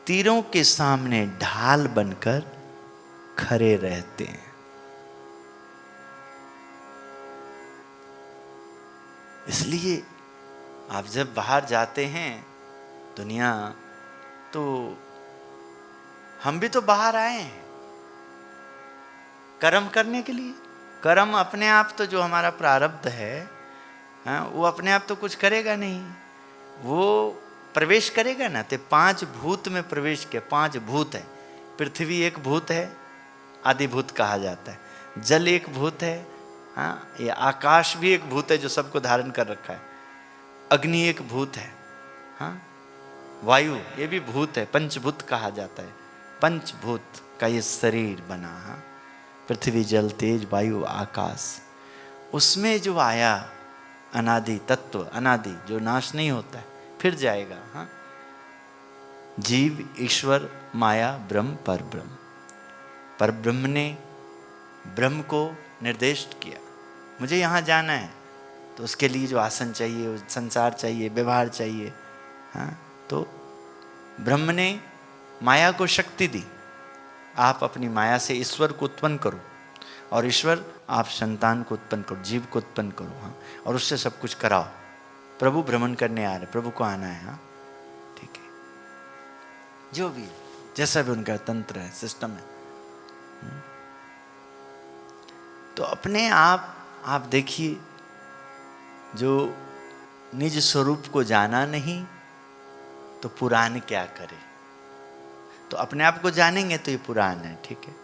तीरों के सामने ढाल बनकर खड़े रहते हैं। इसलिए आप जब बाहर जाते हैं दुनिया, तो हम भी तो बाहर आए हैं कर्म करने के लिए। कर्म अपने आप तो जो हमारा प्रारब्ध है, वो अपने आप तो कुछ करेगा नहीं, वो प्रवेश करेगा ना। तो 5 भूत में प्रवेश किया। 5 भूत है, पृथ्वी एक भूत है, आदिभूत कहा जाता है। जल एक भूत है, हाँ, ये आकाश भी एक भूत है जो सबको धारण कर रखा है। अग्नि एक भूत है, हाँ, वायु ये भी भूत है, पंचभूत कहा जाता है। पंचभूत का ये शरीर बना, हाँ, पृथ्वी जल तेज वायु आकाश। उसमें जो आया अनादि तत्व, अनादि जो नाश नहीं होता है, फिर जाएगा। हाँ, जीव ईश्वर माया ब्रह्म परब्रह्म। परब्रह्म ने ब्रह्म को निर्देशित किया, मुझे यहाँ जाना है, तो उसके लिए जो आसन चाहिए, संसार चाहिए, व्यवहार चाहिए, हाँ, तो ब्रह्म ने माया को शक्ति दी, आप अपनी माया से ईश्वर को उत्पन्न करो, और ईश्वर आप संतान को उत्पन्न करो, जीव को उत्पन्न करो, हाँ, और उससे सब कुछ कराओ। प्रभु भ्रमण करने आ रहे, प्रभु को आना है, हाँ, ठीक है, जो भी जैसा भी उनका तंत्र है, सिस्टम है। तो अपने आप देखिए, जो निज स्वरूप को जाना नहीं तो पुराण क्या करे। तो अपने आप को जानेंगे तो ये पुराण है, ठीक है।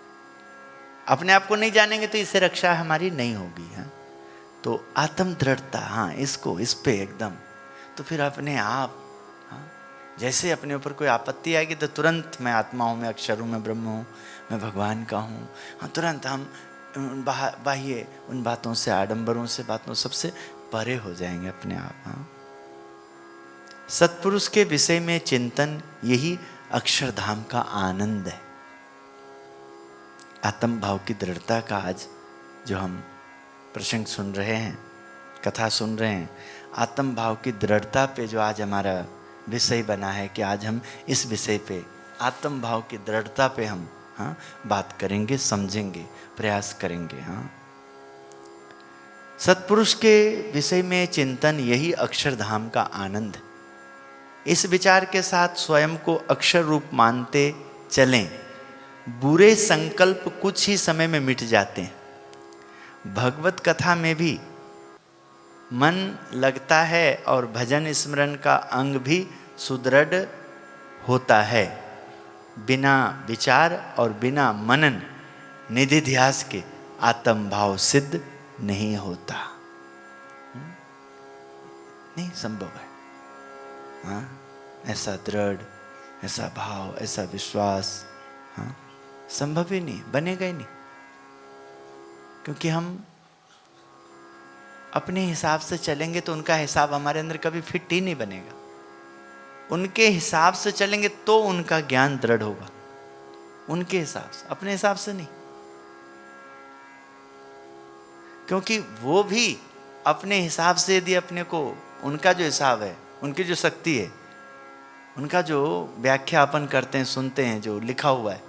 अपने आप को नहीं जानेंगे तो इससे रक्षा हमारी नहीं होगी, हाँ। तो आत्म दृढ़ता, हाँ, इसको इस पे एकदम, तो फिर अपने आप, हाँ, जैसे अपने ऊपर कोई आपत्ति आएगी तो तुरंत मैं आत्मा हूँ, मैं अक्षर हूँ, मैं ब्रह्म हूँ, मैं भगवान का हूँ, हाँ, तुरंत हम बाह्य उन बातों से, आडंबरों से, बातों सबसे परे हो जाएंगे अपने आप, हाँ। सत्पुरुष के विषय में चिंतन, यही अक्षरधाम का आनंद है। आत्म भाव की दृढ़ता का आज जो हम प्रसंग सुन रहे हैं, कथा सुन रहे हैं, आत्म भाव की दृढ़ता पे जो आज हमारा विषय बना है कि आज हम इस विषय पे, आत्म भाव की दृढ़ता पे हम, हाँ, बात करेंगे, समझेंगे, प्रयास करेंगे, हाँ। सत्पुरुष के विषय में चिंतन, यही अक्षरधाम का आनंद है। इस विचार के साथ स्वयं को अक्षर रूप मानते चलें, बुरे संकल्प कुछ ही समय में मिट जाते हैं। भगवत कथा में भी मन लगता है और भजन स्मरण का अंग भी सुदृढ़ होता है। बिना विचार और बिना मनन निधिध्यास के आत्म भाव सिद्ध नहीं होता, नहीं संभव है, हाँ, ऐसा दृढ़, ऐसा भाव, ऐसा विश्वास, हाँ, संभव ही नहीं, बनेगा ही नहीं। क्योंकि हम अपने हिसाब से चलेंगे तो उनका हिसाब हमारे अंदर कभी फिट ही नहीं बनेगा। उनके हिसाब से चलेंगे तो उनका ज्ञान दृढ़ होगा, उनके हिसाब से, अपने हिसाब से नहीं। क्योंकि वो भी अपने हिसाब से यदि अपने को, उनका जो हिसाब है, उनकी जो शक्ति है, उनका जो व्याख्या अपन करते हैं, सुनते हैं, जो लिखा हुआ है,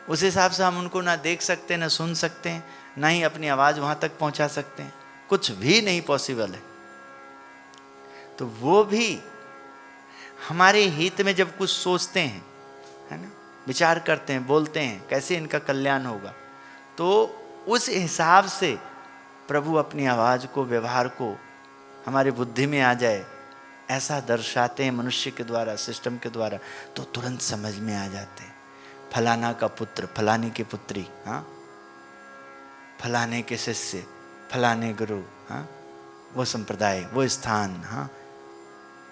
उस हिसाब से हम उनको ना देख सकते, ना सुन सकते हैं, ना ही अपनी आवाज़ वहाँ तक पहुँचा सकते हैं, कुछ भी नहीं पॉसिबल है। तो वो भी हमारे हित में जब कुछ सोचते हैं, है ना, विचार करते हैं, बोलते हैं कैसे इनका कल्याण होगा, तो उस हिसाब से प्रभु अपनी आवाज़ को, व्यवहार को हमारे बुद्धि में आ जाए ऐसा दर्शाते हैं मनुष्य के द्वारा, सिस्टम के द्वारा, तो तुरंत समझ में आ जाते हैं। फलाना का पुत्र, फलाने की पुत्री, हाँ, फलाने के शिष्य, फलाने गुरु, हाँ, वो संप्रदाय, वो स्थान, हाँ,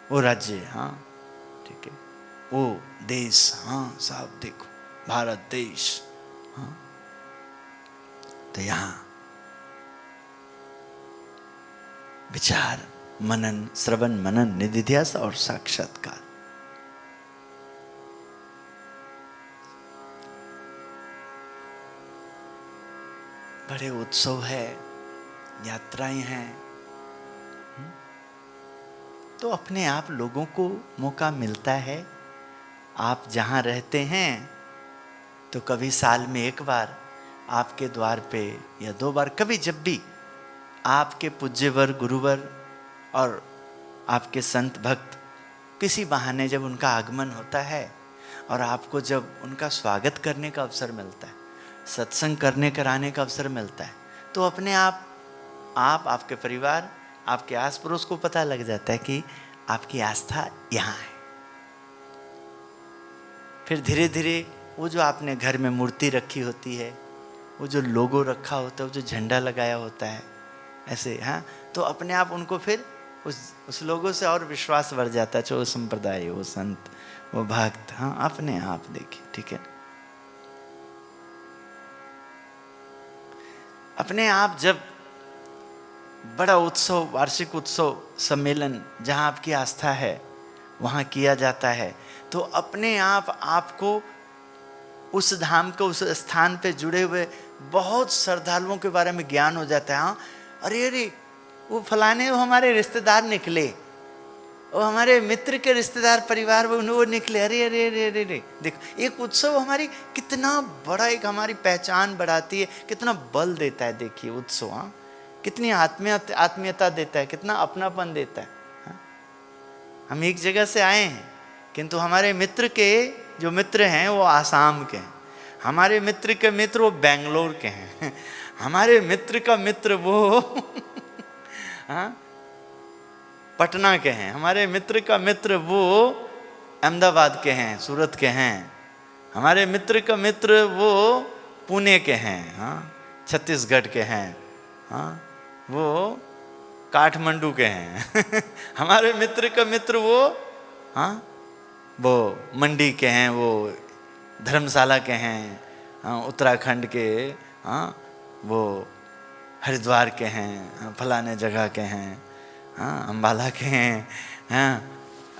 वो राज्य, हाँ, ठीक है, वो देश, हाँ साहब देखो भारत देश, हाँ। तो यहाँ विचार, मनन, श्रवण मनन, निधिध्यास और साक्षात्कार। बड़े उत्सव है, यात्राएं हैं, तो अपने आप लोगों को मौका मिलता है। आप जहाँ रहते हैं तो कभी साल में एक बार आपके द्वार पे या 2 बार, कभी जब भी आपके पूज्यवर, गुरुवर और आपके संत भक्त किसी बहाने जब उनका आगमन होता है और आपको जब उनका स्वागत करने का अवसर मिलता है, सत्संग करने कराने का अवसर मिलता है, तो अपने आप आपके परिवार, आपके आस पड़ोस को पता लग जाता है कि आपकी आस्था यहाँ है। फिर धीरे धीरे वो जो आपने घर में मूर्ति रखी होती है, वो जो लोगो रखा होता है, वो जो झंडा लगाया होता है ऐसे, हाँ, तो अपने आप उनको फिर उस लोगों से और विश्वास बढ़ जाता है। वो संप्रदाय, वो संत, वो भक्त, हाँ, अपने आप देखिए, ठीक है। अपने आप जब बड़ा उत्सव, वार्षिक उत्सव, सम्मेलन जहाँ आपकी आस्था है वहाँ किया जाता है, तो अपने आप आपको उस धाम को, उस स्थान पे जुड़े हुए बहुत श्रद्धालुओं के बारे में ज्ञान हो जाता है। हाँ, अरे वो फलाने, वो हमारे रिश्तेदार निकले, वो हमारे मित्र के रिश्तेदार, परिवार वो निकले, अरे अरे अरे अरे अरे देखो, एक उत्सव हमारी कितना बड़ा एक हमारी पहचान बढ़ाती है, कितना बल देता है। देखिए उत्सव, हाँ, कितनी आत्मीयता देता है, कितना अपनापन देता है। हाँ? हम एक जगह से आए हैं, किंतु हमारे मित्र के जो मित्र हैं वो आसाम के हैं, हमारे मित्र के मित्र वो बेंगलोर के हैं, हमारे मित्र का मित्र वो हाँ, पटना के हैं, हमारे मित्र का मित्र वो अहमदाबाद के हैं, सूरत के हैं, हमारे मित्र का मित्र वो पुणे के हैं, हाँ, छत्तीसगढ़ के हैं, हाँ, वो काठमांडू के हैं हमारे मित्र का मित्र वो, हाँ, वो मंडी के हैं, वो धर्मशाला के हैं, हाँ, उत्तराखंड के, हाँ, वो हरिद्वार के हैं, हाँ, फलाने जगह के हैं, हाँ, अम्बाला के हैं, हाँ,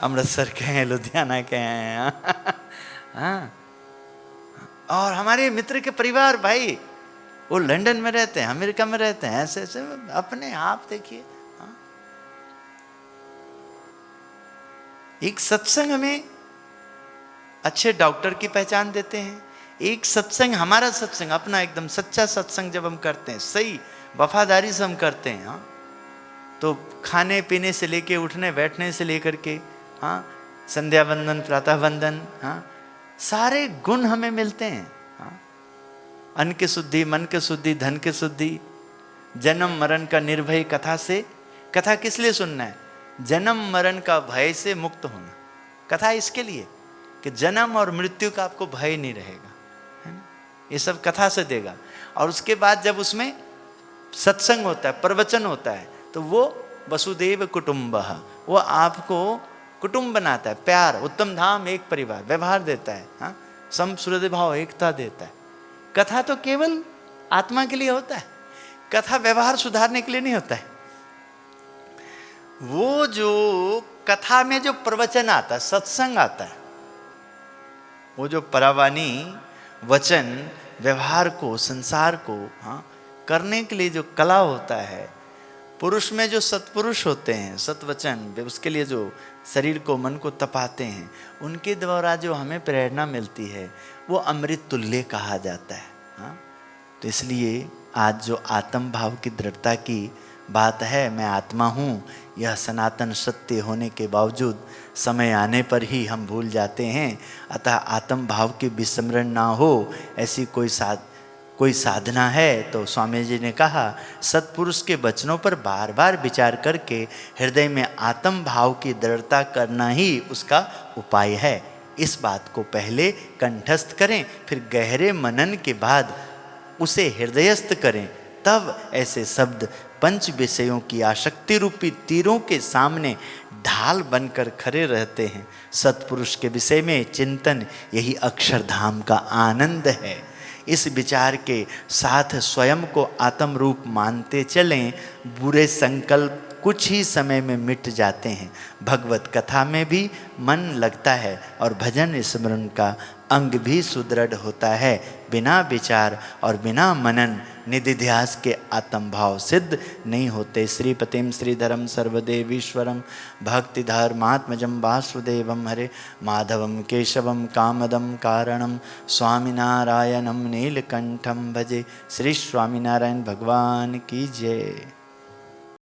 अमृतसर के हैं, लुधियाना के हैं, हाँ, और हमारे मित्र के परिवार भाई वो लंदन में रहते हैं, अमेरिका में रहते हैं, ऐसे ऐसे अपने आप देखिए। हाँ, एक सत्संग हमें अच्छे डॉक्टर की पहचान देते हैं। एक सत्संग, हमारा सत्संग अपना एकदम सच्चा सत्संग जब हम करते हैं, सही वफादारी से हम करते हैं, हाँ, तो खाने पीने से लेके उठने बैठने से लेकर के, हाँ, संध्या वंदन, प्रातः वंदन, हाँ, सारे गुण हमें मिलते हैं। हाँ, अन्न की शुद्धि, मन की शुद्धि, धन की शुद्धि, जन्म मरण का निर्भय कथा से। कथा किस लिए सुनना है? जन्म मरण का भय से मुक्त होना। कथा इसके लिए कि जन्म और मृत्यु का आपको भय नहीं रहेगा, है ना, ये सब कथा से देगा। और उसके बाद जब उसमें सत्संग होता है, प्रवचन होता है, तो वो वसुदेव कुटुंबः, वो आपको कुटुंब बनाता है, प्यार, उत्तम धाम, एक परिवार, व्यवहार देता है, हाँ, सम सुहृद भाव, एकता देता है। कथा तो केवल आत्मा के लिए होता है, कथा व्यवहार सुधारने के लिए नहीं होता है। वो जो कथा में जो प्रवचन आता है, सत्संग आता है, वो जो परावाणी वचन व्यवहार को, संसार को, हाँ, करने के लिए जो कला होता है, पुरुष में जो सत्पुरुष होते हैं, सत्वचन, उसके लिए जो शरीर को, मन को तपाते हैं, उनके द्वारा जो हमें प्रेरणा मिलती है वो अमृत तुल्य कहा जाता है। हाँ, तो इसलिए आज जो आत्म भाव की दृढ़ता की बात है, मैं आत्मा हूँ, यह सनातन सत्य होने के बावजूद समय आने पर ही हम भूल जाते हैं। अतः आत्म भाव की विस्मरण ना हो, ऐसी कोई साधना है तो स्वामी जी ने कहा सत्पुरुष के वचनों पर बार बार विचार करके हृदय में आत्म भाव की दृढ़ता करना ही उसका उपाय है। इस बात को पहले कंठस्थ करें, फिर गहरे मनन के बाद उसे हृदयस्थ करें, तब ऐसे शब्द पंच विषयों की आसक्ति रूपी तीरों के सामने ढाल बनकर खड़े रहते हैं। सत्पुरुष के विषय में चिंतन यही अक्षरधाम का आनंद है। इस विचार के साथ स्वयं को आत्म रूप मानते चलें, बुरे संकल्प कुछ ही समय में मिट जाते हैं। भगवत कथा में भी मन लगता है और भजन स्मरण का अंग भी सुदृढ़ होता है। बिना विचार और बिना मनन निधिध्यास के आत्म भाव सिद्ध नहीं होते। श्रीपतिम श्रीधरम सर्वदेवीश्वरम भक्तिधर्मात्मजम वासुदेवम हरे माधवम केशवम कामदम कारणम स्वामिनारायणम नीलकंठम भजे। श्री स्वामीनारायण भगवान की जय।